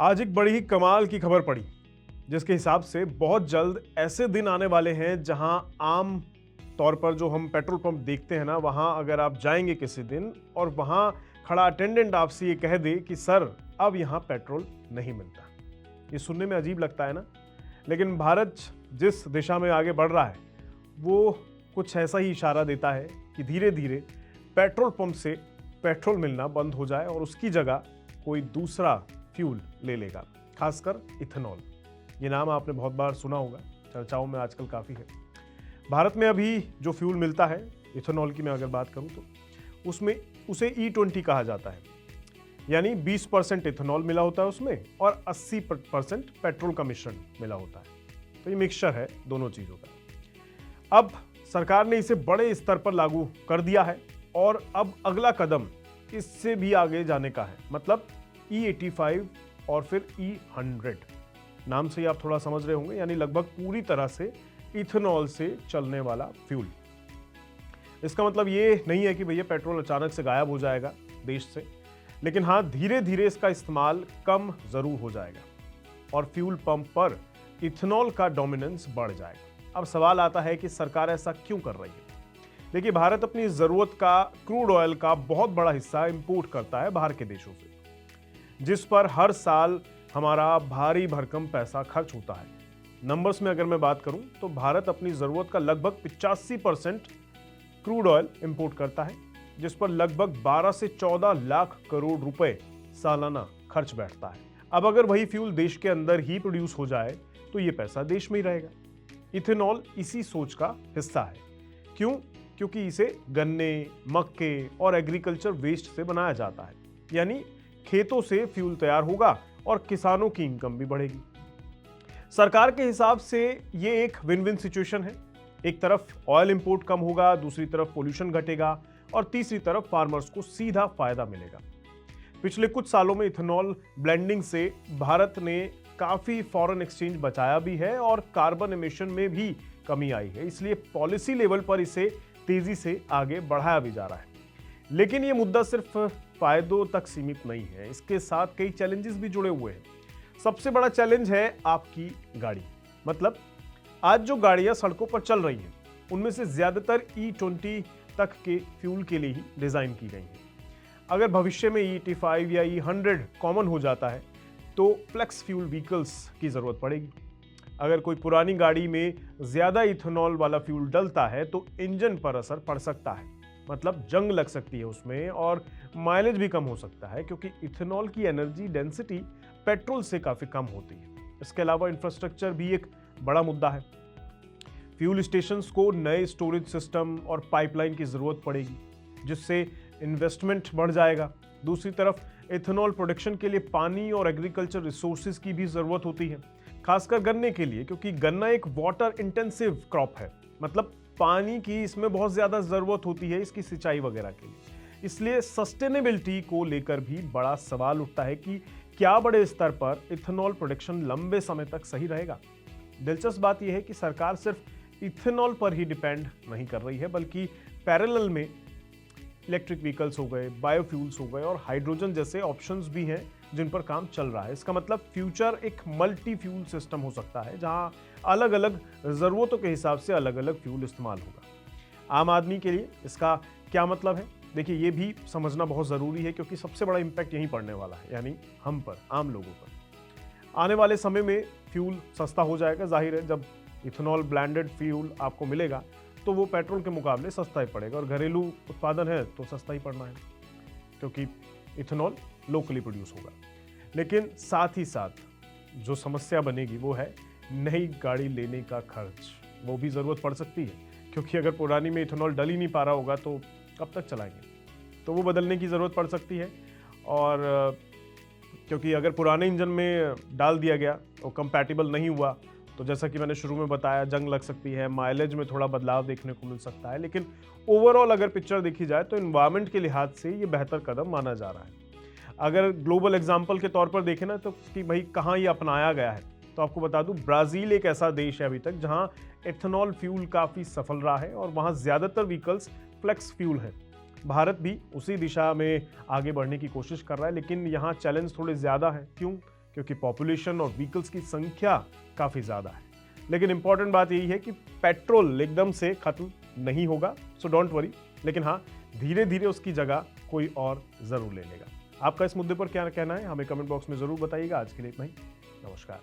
आज एक बड़ी ही कमाल की खबर पड़ी जिसके हिसाब से बहुत जल्द ऐसे दिन आने वाले हैं जहां आम तौर पर जो हम पेट्रोल पंप देखते हैं ना, वहां अगर आप जाएंगे किसी दिन और वहां खड़ा अटेंडेंट आपसे ये कह दे कि सर अब यहां पेट्रोल नहीं मिलता। ये सुनने में अजीब लगता है ना, लेकिन भारत जिस दिशा में आगे बढ़ रहा है वो कुछ ऐसा ही इशारा देता है कि धीरे धीरे पेट्रोल पंप से पेट्रोल मिलना बंद हो जाए और उसकी जगह कोई दूसरा फ्यूल ले लेगा, खासकर इथेनॉल। ये नाम आपने बहुत बार सुना होगा, चर्चाओं में आजकल काफ़ी है। भारत में अभी जो फ्यूल मिलता है इथेनॉल की मैं अगर बात करूं तो उसमें उसे E20 कहा जाता है, यानी 20% इथेनॉल मिला होता है उसमें और 80% पेट्रोल का मिश्रण मिला होता है। तो ये मिक्सचर है दोनों चीज़ों का। अब सरकार ने इसे बड़े स्तर पर लागू कर दिया है और अब अगला कदम इससे भी आगे जाने का है, मतलब E85 और फिर E100। नाम से ही आप थोड़ा समझ रहे होंगे, यानी लगभग पूरी तरह से इथेनॉल से चलने वाला फ्यूल। इसका मतलब ये नहीं है कि भैया पेट्रोल अचानक से गायब हो जाएगा देश से, लेकिन हाँ धीरे धीरे इसका इस्तेमाल कम जरूर हो जाएगा और फ्यूल पंप पर इथेनॉल का डोमिनेंस बढ़ जाएगा। अब सवाल आता है कि सरकार ऐसा क्यों कर रही है। देखिए, भारत अपनी जरूरत का क्रूड ऑयल का बहुत बड़ा हिस्सा इंपोर्ट करता है बाहर के देशों से, जिस पर हर साल हमारा भारी भरकम पैसा खर्च होता है। नंबर्स में अगर मैं बात करूं तो भारत अपनी जरूरत का लगभग 85% क्रूड ऑयल इंपोर्ट करता है, जिस पर लगभग 12 से 14 लाख करोड़ रुपए सालाना खर्च बैठता है। अब अगर वही फ्यूल देश के अंदर ही प्रोड्यूस हो जाए तो ये पैसा देश में ही रहेगा। इथेनॉल इसी सोच का हिस्सा है। क्यों? क्योंकि इसे गन्ने, मक्के और एग्रीकल्चर वेस्ट से बनाया जाता है, यानी खेतों से फ्यूल तैयार होगा और किसानों की इनकम भी बढ़ेगी। सरकार के हिसाब से ये एक विन विन सिचुएशन है। एक तरफ ऑयल इंपोर्ट कम होगा, दूसरी तरफ पोल्यूशन घटेगा और तीसरी तरफ फार्मर्स को सीधा फायदा मिलेगा। पिछले कुछ सालों में इथेनॉल ब्लेंडिंग से भारत ने काफी फॉरेन एक्सचेंज बचाया भी है और कार्बन एमिशन में भी कमी आई है, इसलिए पॉलिसी लेवल पर इसे तेजी से आगे बढ़ाया भी जा रहा है। लेकिन ये मुद्दा सिर्फ फायदों तक सीमित नहीं है, इसके साथ कई चैलेंजेस भी जुड़े हुए हैं। सबसे बड़ा चैलेंज है आपकी गाड़ी। मतलब आज जो गाड़ियां सड़कों पर चल रही हैं उनमें से ज्यादातर E20 तक के फ्यूल के लिए ही डिजाइन की गई हैं। अगर भविष्य में E85 या E100 कॉमन हो जाता है तो फ्लेक्स फ्यूल व्हीकल्स की जरूरत पड़ेगी। अगर कोई पुरानी गाड़ी में ज्यादा इथेनॉल वाला फ्यूल डलता है तो इंजन पर असर पड़ सकता है, मतलब जंग लग सकती है उसमें और माइलेज भी कम हो सकता है, क्योंकि इथेनॉल की एनर्जी डेंसिटी पेट्रोल से काफी कम होती है। इसके अलावा इंफ्रास्ट्रक्चर भी एक बड़ा मुद्दा है। फ्यूल स्टेशंस को नए स्टोरेज सिस्टम और पाइपलाइन की जरूरत पड़ेगी, जिससे इन्वेस्टमेंट बढ़ जाएगा। दूसरी तरफ इथेनॉल प्रोडक्शन के लिए पानी और एग्रीकल्चर रिसोर्सेज की भी जरूरत होती है, खासकर गन्ने के लिए, क्योंकि गन्ना एक वाटर इंटेंसिव क्रॉप है, मतलब पानी की इसमें बहुत ज्यादा जरूरत होती है इसकी सिंचाई वगैरह के लिए। इसलिए सस्टेनेबिलिटी को लेकर भी बड़ा सवाल उठता है कि क्या बड़े स्तर पर इथेनॉल प्रोडक्शन लंबे समय तक सही रहेगा। दिलचस्प बात यह है कि सरकार सिर्फ इथेनॉल पर ही डिपेंड नहीं कर रही है, बल्कि पैरेलल में इलेक्ट्रिक व्हीकल्स हो गए, बायोफ्यूल्स हो गए और हाइड्रोजन जैसे ऑप्शंस भी हैं जिन पर काम चल रहा है। इसका मतलब फ्यूचर एक मल्टी फ्यूल सिस्टम हो सकता है, जहां अलग अलग ज़रूरतों के हिसाब से अलग अलग फ्यूल इस्तेमाल होगा। आम आदमी के लिए इसका क्या मतलब है, देखिए ये भी समझना बहुत ज़रूरी है, क्योंकि सबसे बड़ा इम्पैक्ट यहीं पड़ने वाला है, यानी हम पर, आम लोगों पर। आने वाले समय में फ्यूल सस्ता हो जाएगा। जाहिर है, जब इथेनॉल ब्लेंडेड फ्यूल आपको मिलेगा तो वो पेट्रोल के मुकाबले सस्ता ही पड़ेगा, और घरेलू उत्पादन है तो सस्ता ही पड़ना है, क्योंकि इथेनॉल लोकली प्रोड्यूस होगा। लेकिन साथ ही साथ जो समस्या बनेगी वो है नई गाड़ी लेने का खर्च। वो भी ज़रूरत पड़ सकती है, क्योंकि अगर पुरानी में इथेनॉल डल ही नहीं पा रहा होगा तो कब तक चलाएंगे, तो वो बदलने की ज़रूरत पड़ सकती है। और क्योंकि अगर पुराने इंजन में डाल दिया गया और कंपैटिबल नहीं हुआ तो जैसा कि मैंने शुरू में बताया, जंग लग सकती है, माइलेज में थोड़ा बदलाव देखने को मिल सकता है। लेकिन ओवरऑल अगर पिक्चर देखी जाए तो एनवायरनमेंट के लिहाज से ये बेहतर कदम माना जा रहा है। अगर ग्लोबल एग्जाम्पल के तौर पर देखें ना, तो कि भाई कहाँ ये अपनाया गया है, तो आपको बता दूं ब्राज़ील एक ऐसा देश है अभी तक जहाँ एथेनॉल फ्यूल काफ़ी सफल रहा है और वहाँ ज़्यादातर व्हीकल्स फ्लेक्स फ्यूल हैं। भारत भी उसी दिशा में आगे बढ़ने की कोशिश कर रहा है, लेकिन यहाँ चैलेंज थोड़े ज़्यादा हैं। क्यों? क्योंकि पॉपुलेशन और व्हीकल्स की संख्या काफ़ी ज़्यादा है। लेकिन इंपॉर्टेंट बात यही है कि पेट्रोल एकदम से खत्म नहीं होगा, सो डोंट वरी। लेकिन हाँ, धीरे धीरे उसकी जगह कोई और ज़रूर ले लेगा। आपका इस मुद्दे पर क्या कहना है, हमें कमेंट बॉक्स में ज़रूर बताइएगा। आज के लिए इतना ही। नमस्कार।